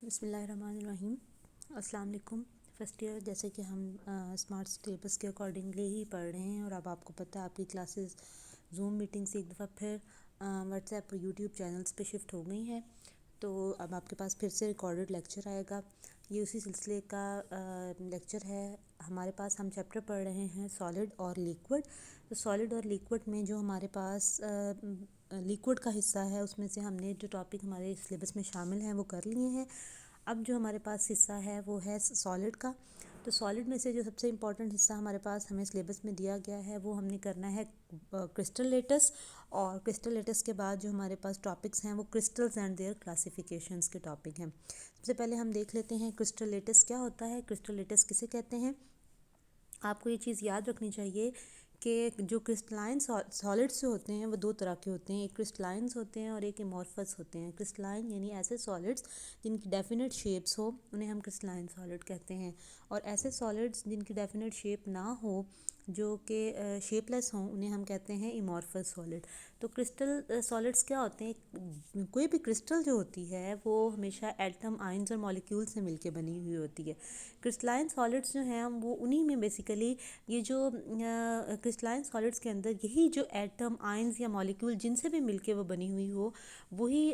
बिस्मिल्लाहिर्रहमानिर्रहीम। अस्सलाम वालेकुम। फर्स्ट ईयर जैसे कि हम स्मार्ट सिलेबस के अकॉर्डिंगली ही पढ़ रहे हैं और अब आपको पता है आपकी क्लासेस जूम मीटिंग से एक दफ़ा फिर व्हाट्सएप और यूट्यूब चैनल्स पे शिफ्ट हो गई हैं। तो अब आपके पास फिर से रिकॉर्डेड लेक्चर आएगा। ये उसी सिलसिले का लेक्चर है। हमारे पास हम चैप्टर पढ़ रहे हैं सॉलिड और लिक्विड। तो सॉलिड और लिक्विड में जो हमारे पास लिक्विड का हिस्सा है उसमें से हमने जो टॉपिक हमारे सिलेबस में शामिल हैं वो कर लिए हैं। अब जो हमारे पास हिस्सा है वो है सॉलिड का। तो सॉलिड में से जो सबसे इम्पॉर्टेंट हिस्सा हमारे पास हमें सिलेबस में दिया गया है वो हमने करना है क्रिस्टल लेटस। और क्रिस्टल लेटस के बाद जो हमारे पास टॉपिक्स हैं वो क्रिस्टल्स एंड देयर क्लासिफिकेशंस के टॉपिक हैं। सबसे पहले हम देख लेते हैं क्रिस्टल लेटस क्या होता है, क्रिस्टल लेटस किसे कहते हैं। आपको ये चीज़ याद रखनी चाहिए कि जो क्रिस्टलाइन सॉलिड्स जो होते हैं वो दो तरह के होते हैं, एक क्रिस्टलाइंस होते हैं और एक एमॉर्फस होते हैं। क्रिस्टलाइन यानी ऐसे सॉलिड्स जिनकी डेफिनेट शेप्स हो उन्हें हम क्रिस्टलाइन सॉलिड कहते हैं, और ऐसे सॉलिड्स जिनकी डेफिनेट शेप ना हो जो कि शेपलेस हों उन्हें हम कहते हैं एमॉर्फस सॉलिड। तो क्रिस्टल सॉलिड्स क्या होते हैं, कोई भी क्रिस्टल जो होती है वो हमेशा एटम आयंस और मॉलिक्यूल से मिलके बनी हुई होती है। क्रिस्टलाइन सॉलिड्स जो हैं वो उन्हीं में बेसिकली ये जो क्रिस्टलाइन सॉलिड्स के अंदर यही जो एटम आयंस या मॉलिक्यूल जिनसे भी मिलके वो बनी हुई हो वही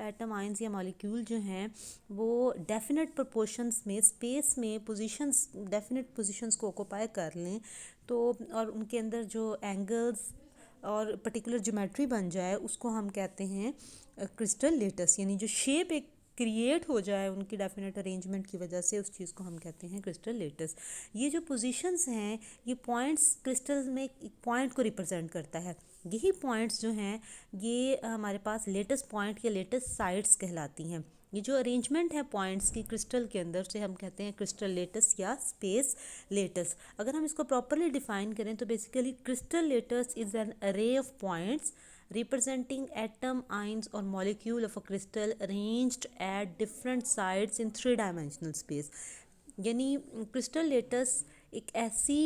एटम आयंस या मॉलिक्यूल जो हैं वो डेफिनेट प्रोपोर्शंस में स्पेस में पोजीशंस डेफिनेट पोजीशंस को ऑक्यूपाई कर लें। तो और उनके अंदर जो एंगल्स और पर्टिकुलर ज्योमेट्री बन जाए उसको हम कहते हैं क्रिस्टल लेटस, यानी जो शेप एक क्रिएट हो जाए उनकी डेफिनेट अरेंजमेंट की वजह से उस चीज़ को हम कहते हैं क्रिस्टल लेटस। ये जो पोजीशंस हैं ये पॉइंट्स क्रिस्टल में एक पॉइंट को रिप्रेजेंट करता है। यही पॉइंट्स जो हैं ये हमारे पास लेटेस्ट पॉइंट या लेटेस्ट साइट्स कहलाती हैं। ये जो अरेंजमेंट है पॉइंट्स की क्रिस्टल के अंदर से हम कहते हैं क्रिस्टल लेटस या स्पेस लेटस। अगर हम इसको प्रॉपरली डिफाइन करें तो basically crystal lattice is an array of points representing atom, ions or molecule of a crystal arranged at different sides in three-dimensional space। यानी क्रिस्टल लेटस एक ऐसी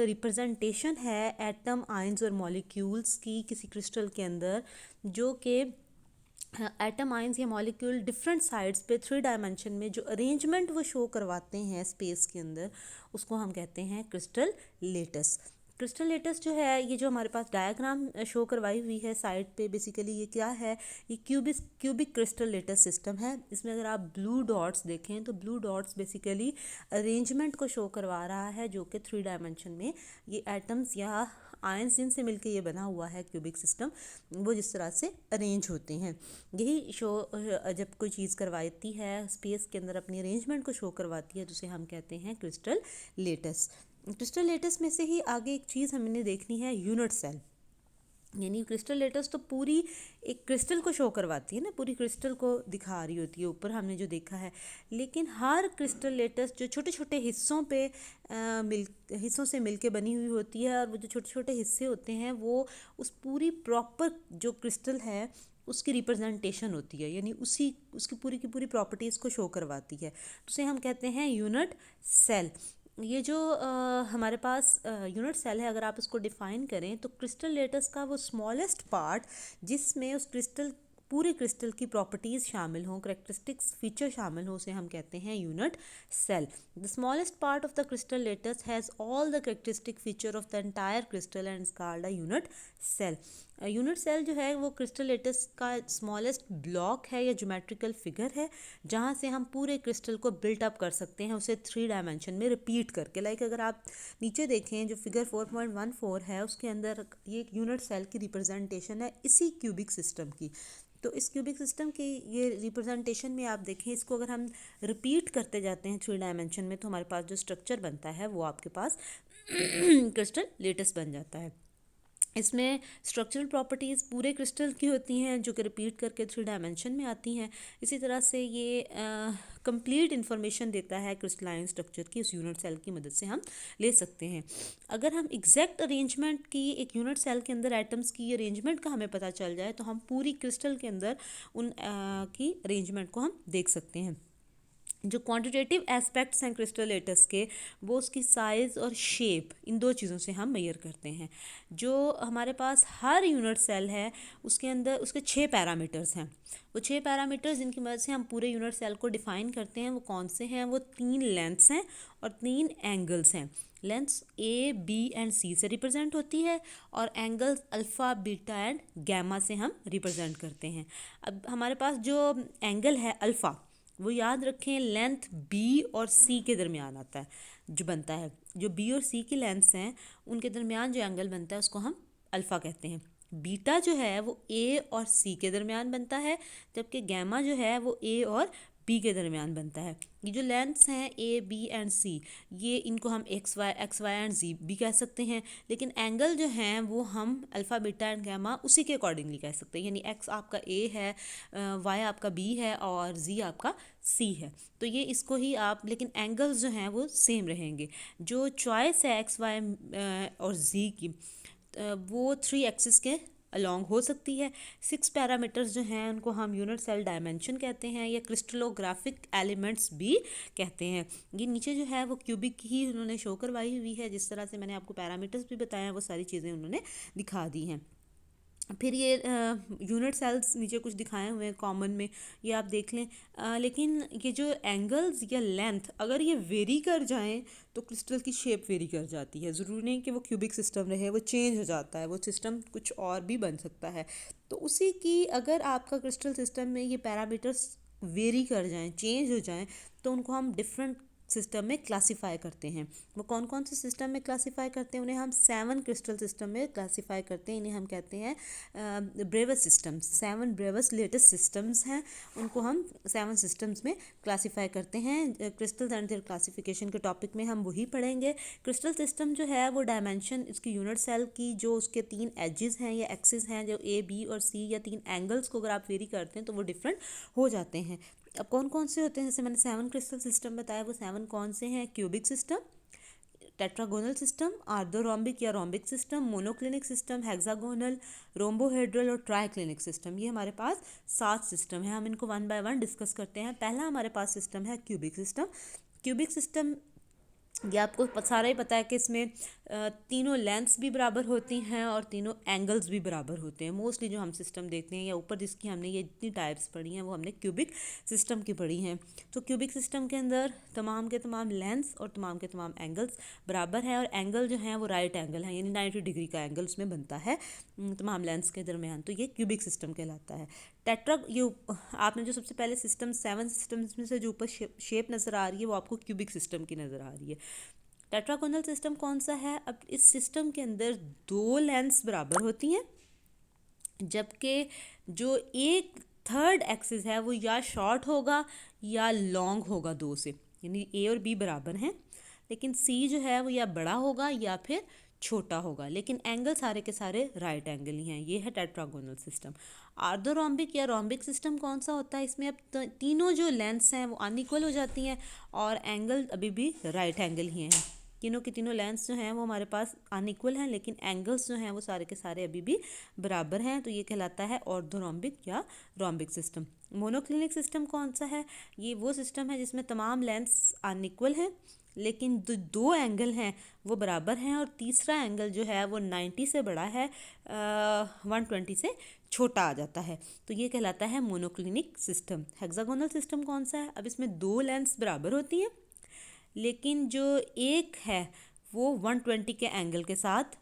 representation है एटम, आयंस और मॉलिक्यूल्स की किसी crystal के अंदर जो कि एटम, आयंस या मॉलिक्यूल डिफरेंट साइड्स पे थ्री डायमेंशन में जो अरेंजमेंट वो शो करवाते हैं स्पेस के अंदर उसको हम कहते हैं क्रिस्टल लेटस। क्रिस्टल लेटस जो है ये जो हमारे पास डायग्राम शो करवाई हुई है साइड पे, बेसिकली ये क्या है, ये क्यूबिक क्रिस्टल लेटस सिस्टम है। इसमें अगर आप ब्लू डॉट्स देखें तो ब्लू डॉट्स बेसिकली अरेंजमेंट को शो करवा रहा है जो कि थ्री डायमेंशन में ये एटम्स या आयंस जिनसे मिलके ये बना हुआ है क्यूबिक सिस्टम वो जिस तरह से अरेंज होते हैं। यही शो जब कोई चीज़ करवाती है स्पेस के अंदर अपनी अरेंजमेंट को शो करवाती है तो उसे हम कहते हैं क्रिस्टल लेटस। क्रिस्टल लेटस में से ही आगे एक चीज़ हमने देखनी है यूनिट सेल। यानी क्रिस्टल लेटस तो पूरी एक क्रिस्टल को शो करवाती है ना, पूरी क्रिस्टल को दिखा रही होती है ऊपर हमने जो देखा है, लेकिन हर क्रिस्टल लेटस जो छोटे छोटे हिस्सों पे हिस्सों से मिलके बनी हुई होती है, और वो जो छोटे छोटे हिस्से होते हैं वो उस पूरी प्रॉपर जो क्रिस्टल है उसकी रिप्रेजेंटेशन होती है, यानी उसकी पूरी की पूरी प्रॉपर्टीज़ को शो करवाती है। तो उसे हम कहते हैं यूनिट सेल। ये जो हमारे पास यूनिट सेल है, अगर आप इसको डिफ़ाइन करें तो क्रिस्टल लेटस का वो स्मॉलेस्ट पार्ट जिसमें उस पूरे क्रिस्टल की प्रॉपर्टीज़ शामिल हों, करेक्टरिस्टिक्स फीचर शामिल हो, उसे हम कहते हैं unit cell. The smallest part of the crystal lattice has all the characteristic feature of the entire crystal and is called a unit cell. Unit cell जो है वो क्रिस्टल लेटस का स्मॉलेस्ट ब्लॉक है या ज्योमेट्रिकल फिगर है जहाँ से हम पूरे क्रिस्टल को बिल्ट अप कर सकते हैं उसे थ्री डायमेंशन में रिपीट करके। लाइक अगर आप नीचे देखें जो फिगर 4.14 है उसके अंदर ये एक यूनिट सेल की रिप्रेजेंटेशन है इसी क्यूबिक सिस्टम की। तो इस क्यूबिक सिस्टम की ये रिप्रेजेंटेशन में आप देखें, इसको अगर हम रिपीट करते जाते हैं थ्री डायमेंशन में तो हमारे पास जो स्ट्रक्चर बनता है वो आपके पास क्रिस्टल लेटस बन जाता है। इसमें स्ट्रक्चरल प्रॉपर्टीज़ पूरे क्रिस्टल की होती हैं जो कि रिपीट करके थ्री डायमेंशन में आती हैं। इसी तरह से ये कंप्लीट इन्फॉर्मेशन देता है क्रिस्टलाइन स्ट्रक्चर की, उस यूनिट सेल की मदद से हम ले सकते हैं। अगर हम एग्जैक्ट अरेंजमेंट की एक यूनिट सेल के अंदर एटम्स की अरेंजमेंट का हमें पता चल जाए तो हम पूरी क्रिस्टल के अंदर उन की अरेंजमेंट को हम देख सकते हैं। जो क्वांटिटेटिव एस्पेक्ट्स हैं क्रिस्टलेटस के, वो उसकी साइज़ और शेप, इन दो चीज़ों से हम मेजर करते हैं। जो हमारे पास हर यूनिट सेल है उसके अंदर उसके 6 पैरामीटर्स हैं। वो 6 पैरामीटर्स जिनकी मदद से हम पूरे यूनिट सेल को डिफ़ाइन करते हैं वो कौन से हैं? वो 3 लेंथ्स हैं और 3 एंगल्स हैं। Lengths A B and C से रिप्रेजेंट होती है और angles alpha beta and gamma से हम रिप्रेजेंट करते हैं। अब हमारे पास जो एंगल है अल्फ़ा, वो याद रखें लेंथ बी और सी के दरमियान आता है जो बनता है। जो बी और सी की लेंथ्स हैं उनके दरमियान जो एंगल बनता है उसको हम अल्फ़ा कहते हैं। बीटा जो है वो ए और सी के दरमियान बनता है, जबकि गैमा जो है वो ए और बी के दरमियान बनता है। ये जो लेंथ्स हैं ए बी एंड सी, ये इनको हम एक्स वाई एंड जी भी कह सकते हैं, लेकिन एंगल जो हैं वो हम अल्फ़ा बीटा एंड गैमा उसी के अकॉर्डिंगली कह सकते हैं। यानी एक्स आपका ए है, वाई आपका बी है और जी आपका सी है। तो ये इसको ही आप, लेकिन एंगल्स जो हैं वो सेम रहेंगे। जो चॉइस है एक्स वाई और जी की, वो 3 एक्सिस के अलॉन्ग हो सकती है। 6 पैरामीटर्स जो हैं उनको हम यूनिट सेल डायमेंशन कहते हैं या क्रिस्टलोग्राफिक एलिमेंट्स भी कहते हैं। ये नीचे जो है वो क्यूबिक ही उन्होंने शो करवाई हुई है। जिस तरह से मैंने आपको पैरामीटर्स भी बताया वो सारी चीज़ें उन्होंने दिखा दी हैं। फिर ये यूनिट सेल्स नीचे कुछ दिखाए हुए हैं कॉमन में, ये आप देख लें। लेकिन ये जो एंगल्स या लेंथ अगर ये वेरी कर जाएं तो क्रिस्टल की शेप वेरी कर जाती है। ज़रूरी नहीं कि वो क्यूबिक सिस्टम रहे, वो चेंज हो जाता है, वो सिस्टम कुछ और भी बन सकता है। तो उसी की अगर आपका क्रिस्टल सिस्टम में ये पैरामीटर्स वेरी कर जाएं, चेंज हो जाएं, तो उनको हम डिफरेंट सिस्टम में क्लासीफाई करते हैं। वो कौन कौन से सिस्टम में क्लासीफाई करते हैं? उन्हें हम 7 क्रिस्टल सिस्टम में क्लासीफाई करते हैं। इन्हें हम कहते हैं ब्रेवस सिस्टम्स। 7 ब्रेवस लेटेस्ट सिस्टम्स हैं, उनको हम 7 सिस्टम्स में क्लासीफाई करते हैं। क्रिस्टल एंड देयर क्लासिफिकेशन के टॉपिक में हम वही पढ़ेंगे। क्रिस्टल सिस्टम जो है वो डायमेंशन इसकी यूनिट सेल की जो उसके 3 एजेस हैं या एक्सिस हैं, जो ए बी और सी, या 3 एंगल्स को अगर आप वेरी करते हैं तो वो डिफरेंट हो जाते हैं। अब कौन कौन से होते हैं? जैसे मैंने 7 क्रिस्टल सिस्टम बताया, वो 7 कौन से हैं? क्यूबिक सिस्टम, टेट्रागोनल सिस्टम, आर्थोरोम्बिक या rhombic system, monoclinic system, hexagonal, rhombohedral और ट्राइक्लिनिक सिस्टम। ये हमारे पास 7 सिस्टम हैं। हम इनको 1 बाय 1 डिस्कस करते हैं। पहला हमारे पास सिस्टम है क्यूबिक सिस्टम। क्यूबिक सिस्टम, ये आपको सारा ही पता है कि इसमें तीनों लेंथ्स भी बराबर होती हैं और तीनों एंगल्स भी बराबर होते हैं। मोस्टली जो हम सिस्टम देखते हैं या ऊपर जिसकी हमने ये इतनी टाइप्स पढ़ी हैं वो हमने क्यूबिक सिस्टम की पढ़ी हैं। तो क्यूबिक सिस्टम के अंदर तमाम के तमाम लेंथ्स और तमाम के तमाम एंगल्स बराबर हैं, और एंगल जो हैं वो राइट एंगल हैं, यानी 90 डिग्री का एंगल उसमें बनता है तमाम लेंथ्स के दरमियान। तो ये क्यूबिक सिस्टम कहलाता है। टेट्रा, ये आपने जो सबसे पहले सिस्टम 7 सिस्टम्स में से जो ऊपर शेप नज़र आ रही है वो आपको क्यूबिक सिस्टम की नज़र आ रही है। टेट्रागोनल सिस्टम कौन सा है? अब इस सिस्टम के अंदर 2 लेंथ्स बराबर होती हैं, जबकि जो एक थर्ड एक्सिस है वो या शॉर्ट होगा या लॉन्ग होगा 2 से, यानी ए और बी बराबर हैं, लेकिन सी जो है वो या बड़ा होगा या फिर छोटा होगा, लेकिन एंगल सारे के सारे राइट एंगल ही हैं। ये है टेट्रागोनल सिस्टम। आर्थोरोम्बिक या रोम्बिक सिस्टम कौन सा होता है? इसमें अब तीनों जो लेंथ्स हैं वो अनइक्वल हो जाती हैं और एंगल अभी भी राइट एंगल ही हैं। तीनों की तीनों लेंथ्स जो हैं वो हमारे पास अनइक्वल हैं, लेकिन एंगल्स जो हैं वो सारे के सारे अभी भी बराबर हैं। तो ये कहलाता है ऑर्थोरोम्बिक या रोम्बिक सिस्टम। मोनोक्लिनिक सिस्टम कौन सा है? ये वो सिस्टम है जिसमें तमाम लेंथ्स अनइक्वल हैं, लेकिन जो 2 एंगल हैं वो बराबर हैं, और तीसरा एंगल जो है वो 90 से बड़ा है, 120 से छोटा आ जाता है। तो ये कहलाता है मोनोक्लिनिक सिस्टम। हेक्सागोनल सिस्टम कौन सा है? अब इसमें 2 लेंथ्स बराबर होती हैं, लेकिन जो एक है वो 120 के एंगल के साथ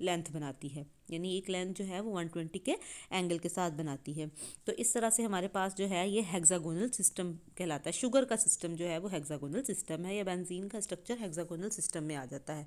लेंथ बनाती है, यानी एक लेंथ जो है वो 120 के एंगल के साथ बनाती है। तो इस तरह से हमारे पास जो है ये हेक्सागोनल सिस्टम कहलाता है। शुगर का सिस्टम जो है वो हेक्सागोनल सिस्टम है, या बेंजीन का स्ट्रक्चर हेक्सागोनल सिस्टम में आ जाता है।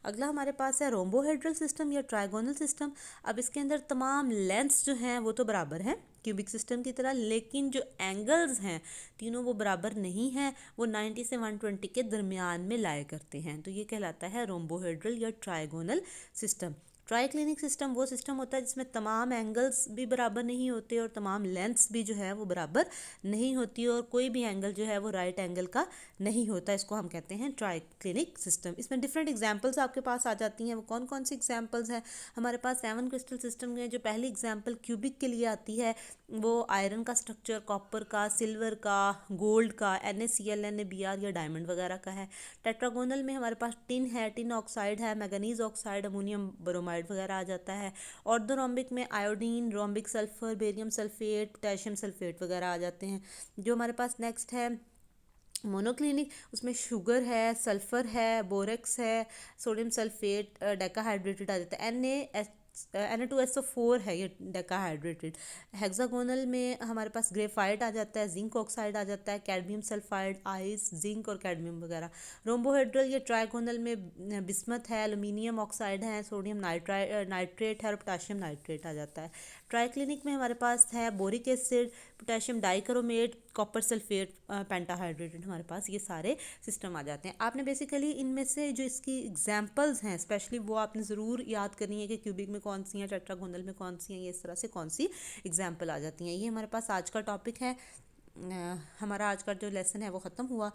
अगला हमारे पास है रोम्बोहेड्रल सिस्टम या ट्राइगोनल सिस्टम। अब इसके अंदर तमाम लेंथ्स जो हैं वो तो बराबर हैं क्यूबिक सिस्टम की तरह, लेकिन जो एंगल्स हैं तीनों वो बराबर नहीं हैं, वो 90 से 120 के दरमियान में लाया करते हैं। तो ये कहलाता है रोम्बोहेड्रल या ट्राइगोनल सिस्टम। ट्राइक्लिनिक सिस्टम वो सिस्टम होता है जिसमें तमाम एंगल्स भी बराबर नहीं होते और तमाम लेंथ्स भी जो है वो बराबर नहीं होती और कोई भी एंगल जो है वो राइट एंगल का नहीं होता। इसको हम कहते हैं ट्राइक्लिनिक सिस्टम। इसमें डिफरेंट एग्जांपल्स आपके पास आ जाती हैं। वो कौन कौन सी एग्जांपल्स हैं? हमारे पास 7 क्रिस्टल सिस्टम में जो पहली एग्जांपल क्यूबिक के लिए आती है वो आयरन का स्ट्रक्चर, कॉपर का, सिल्वर का, गोल्ड का, NaCl, NaBr या डायमंड वगैरह का है। टेट्रागोनल में हमारे पास टिन है, टिन ऑक्साइड है, मैंगनीज ऑक्साइड, अमोनियम ब्रोमाइड वगैरह आ जाता है। ऑर्थोरोम्बिक में iodine, rhombic sulphur, barium sulphate, potassium sulphate वगैरह आ जाते हैं। जो हमारे पास नेक्स्ट है मोनोक्लिनिक, उसमें शुगर है, सल्फर है, बोरेक्स है, सोडियम सल्फेट, डेकाहाइड्रेटेड आ जाता है। Na2SO4 है ये डेकाहाइड्रेटेड। हेक्सागोनल में हमारे पास ग्रेफाइट आ जाता है, जिंक ऑक्साइड आ जाता है, कैडमियम सल्फाइड, आइस, जिंक और कैडमियम वगैरह। रोम्बोहेड्रल या ट्राइगोनल में बिस्मथ है, एल्यूमिनियम ऑक्साइड है, सोडियम नाइट्रेट है और पोटाशियम नाइट्रेट आ जाता है। ट्राइक्लिनिक में हमारे पास है boric acid, potassium dichromate, copper sulphate, pentahydrated, हमारे पास ये सारे सिस्टम आ जाते हैं। आपने बेसिकली इनमें से जो इसकी एग्जांपल्स हैं स्पेशली वो आपने ज़रूर याद करनी है कि क्यूबिक में कौन सी हैं, टेट्रागोनल में कौन सी हैं, ये इस तरह से कौन सी एग्जांपल आ जाती हैं। ये हमारे पास आज का टॉपिक है। हमारा आज का जो लेसन है वो ख़त्म हुआ।